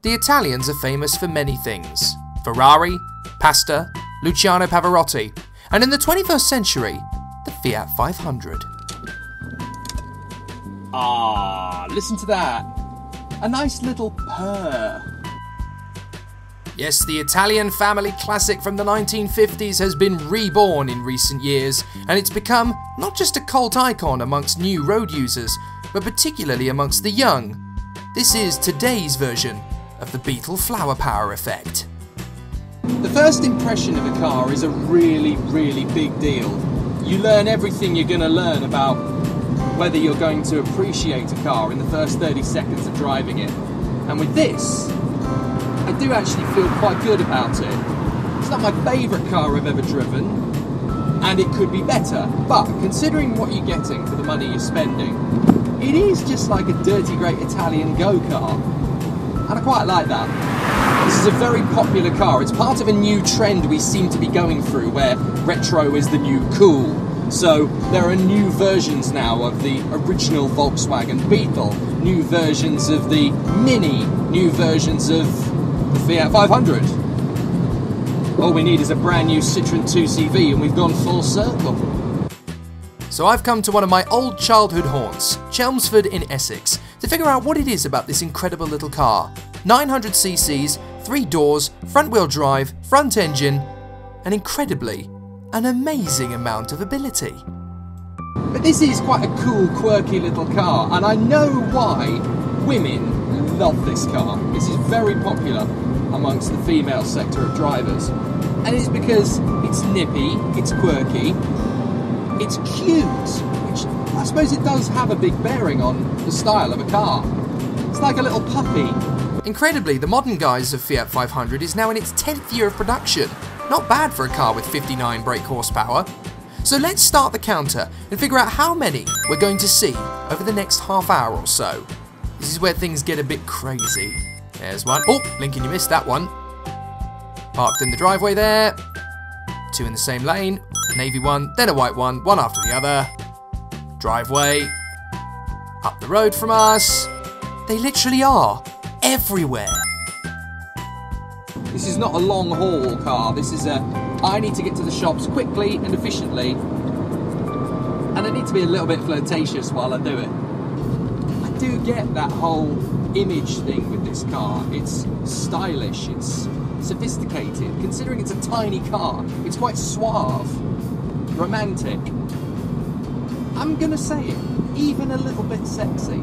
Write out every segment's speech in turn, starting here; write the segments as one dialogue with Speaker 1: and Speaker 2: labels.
Speaker 1: The Italians are famous for many things: Ferrari, pasta, Luciano Pavarotti, and in the 21st century, the Fiat 500.
Speaker 2: Ah, listen to that. A nice little purr.
Speaker 1: Yes, the Italian family classic from the 1950s has been reborn in recent years, and it's become not just a cult icon amongst new road users, but particularly amongst the young. This is today's version of the Beetle flower power effect.
Speaker 2: The first impression of a car is a really, really big deal. You learn everything you're going to learn about whether you're going to appreciate a car in the first 30 seconds of driving it. And with this, I do actually feel quite good about it. It's not my favourite car I've ever driven, and it could be better, but considering what you're getting for the money you're spending, it is just like a dirty great Italian go-kart, and I quite like that. This is a very popular car. It's part of a new trend we seem to be going through, where retro is the new cool. So there are new versions now of the original Volkswagen Beetle, new versions of the Mini, new versions of the Fiat 500. All we need is a brand new Citroën 2CV and we've gone full circle.
Speaker 1: So I've come to one of my old childhood haunts, Chelmsford in Essex, to figure out what it is about this incredible little car. 900 cc's, 3 doors, front wheel drive, front engine, and incredibly, an amazing amount of ability.
Speaker 2: But this is quite a cool, quirky little car, and I know why women love this car. This is very popular amongst the female sector of drivers. And it's because it's nippy, it's quirky, it's cute, which I suppose it does have a big bearing on the style of a car. It's like a little puppy.
Speaker 1: Incredibly, the modern guise of Fiat 500 is now in its 10th year of production. Not bad for a car with 59 brake horsepower. So let's start the counter and figure out how many we're going to see over the next half hour or so. This is where things get a bit crazy. There's one. Oh, Lincoln, you missed that one. Parked in the driveway there. 2 in the same lane. Navy one, then a white one after the other. Driveway. Up the road from us. They literally are everywhere.
Speaker 2: This is not a long haul car. This is I need to get to the shops quickly and efficiently, and I need to be a little bit flirtatious while I do it. I do get that whole image thing with this car. It's stylish, it's sophisticated. Considering it's a tiny car, it's quite suave, romantic. I'm gonna say it, even a little bit sexy.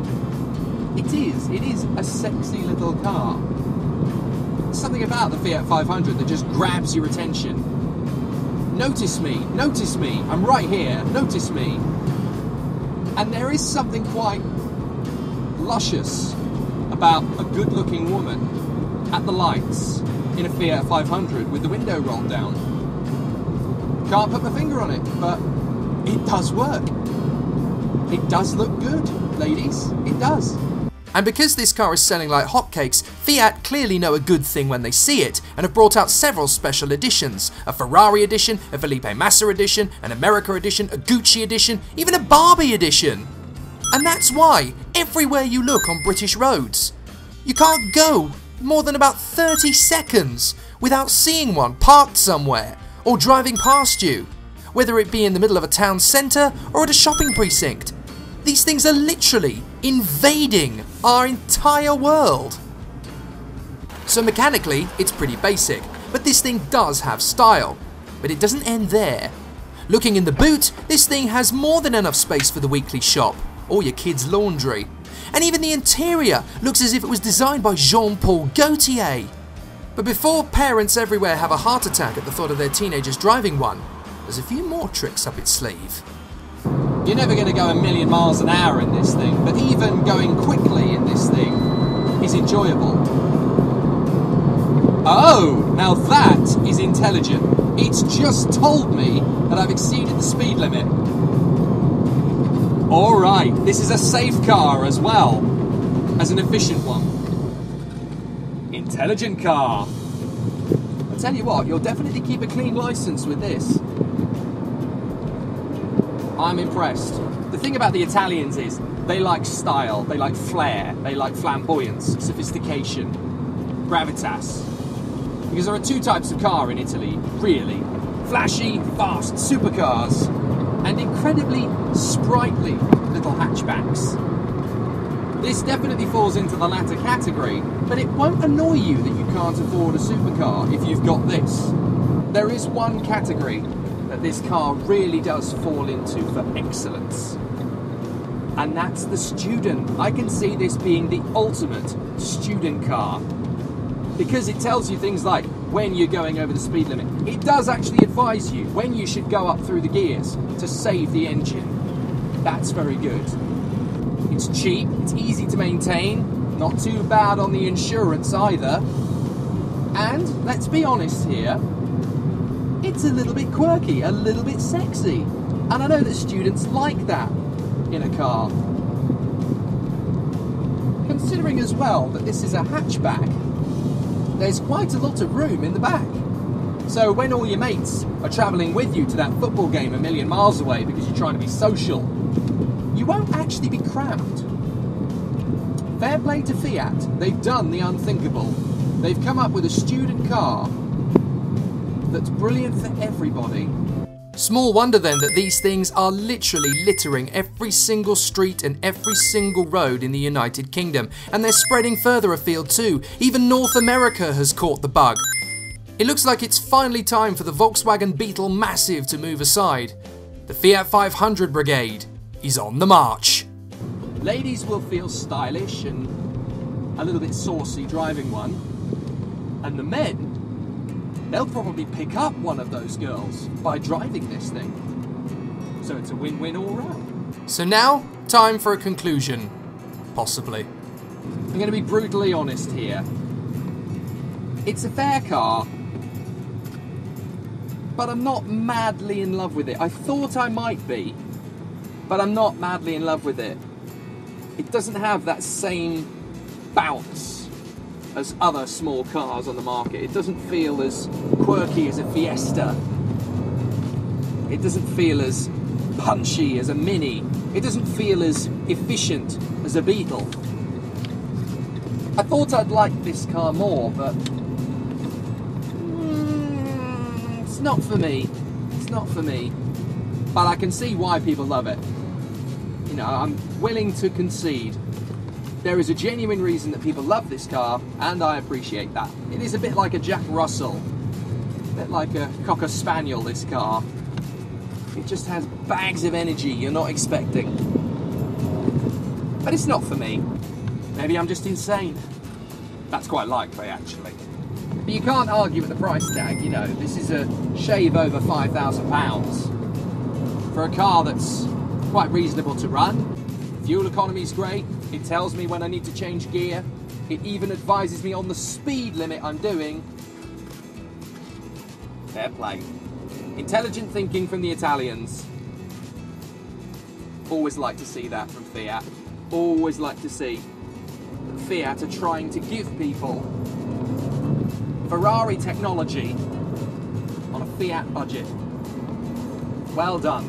Speaker 2: It is a sexy little car. Something about the Fiat 500 that just grabs your attention. Notice me, I'm right here, notice me. And there is something quite luscious about a good-looking woman at the lights in a Fiat 500 with the window rolled down. Can't put my finger on it, but it does work. It does look good, ladies, it does.
Speaker 1: And because this car is selling like hotcakes, Fiat clearly know a good thing when they see it, and have brought out several special editions. A Ferrari edition, a Felipe Massa edition, an America edition, a Gucci edition, even a Barbie edition. And that's why, everywhere you look on British roads, you can't go more than about 30 seconds without seeing one parked somewhere, or driving past you, whether it be in the middle of a town centre or at a shopping precinct. These things are literally invading our entire world. So mechanically, it's pretty basic, but this thing does have style. But it doesn't end there. Looking in the boot, this thing has more than enough space for the weekly shop, or your kids' laundry. And even the interior looks as if it was designed by Jean-Paul Gaultier. But before parents everywhere have a heart attack at the thought of their teenagers driving one, there's a few more tricks up its sleeve.
Speaker 2: You're never going to go a million miles an hour in this thing, but even going quickly in this thing is enjoyable. Oh, now that is intelligent. It's just told me that I've exceeded the speed limit. Alright, this is a safe car as well as an efficient one. Intelligent car. I'll tell you what, you'll definitely keep a clean license with this. I'm impressed. The thing about the Italians is they like style, they like flair, they like flamboyance, sophistication, gravitas. Because there are two types of car in Italy, really. Flashy, fast supercars and incredibly sprightly little hatchbacks. This definitely falls into the latter category, but it won't annoy you that you can't afford a supercar if you've got this. There is one category that this car really does fall into for excellence, and that's the student. I can see this being the ultimate student car because it tells you things like when you're going over the speed limit. It does actually advise you when you should go up through the gears to save the engine. That's very good. It's cheap, it's easy to maintain, not too bad on the insurance either, and let's be honest here, it's a little bit quirky, a little bit sexy, and I know that students like that in a car. Considering as well that this is a hatchback, there's quite a lot of room in the back. So when all your mates are travelling with you to that football game a million miles away because you're trying to be social, you won't actually be cramped. Fair play to Fiat, they've done the unthinkable. They've come up with a student car that's brilliant for everybody.
Speaker 1: Small wonder then that these things are literally littering every single street and every single road in the United Kingdom, and they're spreading further afield too. Even North America has caught the bug. It looks like it's finally time for the Volkswagen Beetle Massive to move aside. The Fiat 500 brigade is on the march.
Speaker 2: Ladies will feel stylish and a little bit saucy driving one, and the men, they'll probably pick up one of those girls by driving this thing. So it's a win-win all round.
Speaker 1: So now, time for a conclusion. Possibly.
Speaker 2: I'm going to be brutally honest here. It's a fair car, but I'm not madly in love with it. I thought I might be, but I'm not madly in love with it. It doesn't have that same bounce as other small cars on the market. It doesn't feel as quirky as a Fiesta. It doesn't feel as punchy as a Mini. It doesn't feel as efficient as a Beetle. I thought I'd like this car more, but it's not for me. It's not for me. But I can see why people love it. You know, I'm willing to concede. There is a genuine reason that people love this car, and I appreciate that. It is a bit like a Jack Russell, a bit like a Cocker Spaniel, this car. It just has bags of energy you're not expecting. But it's not for me. Maybe I'm just insane. That's quite likely, actually. But you can't argue with the price tag, you know. This is a shave over £5,000 for a car that's quite reasonable to run. Fuel economy's great. It tells me when I need to change gear. It even advises me on the speed limit I'm doing. Fair play. Intelligent thinking from the Italians. Always like to see that from Fiat. Always like to see that Fiat are trying to give people Ferrari technology on a Fiat budget. Well done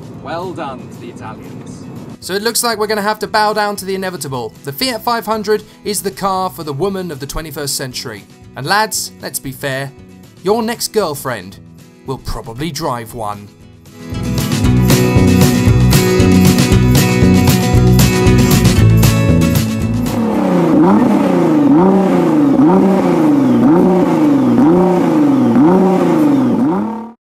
Speaker 2: to the Italians.
Speaker 1: So it looks like we're going to have to bow down to the inevitable. The Fiat 500 is the car for the woman of the 21st century. And lads, let's be fair, your next girlfriend will probably drive one.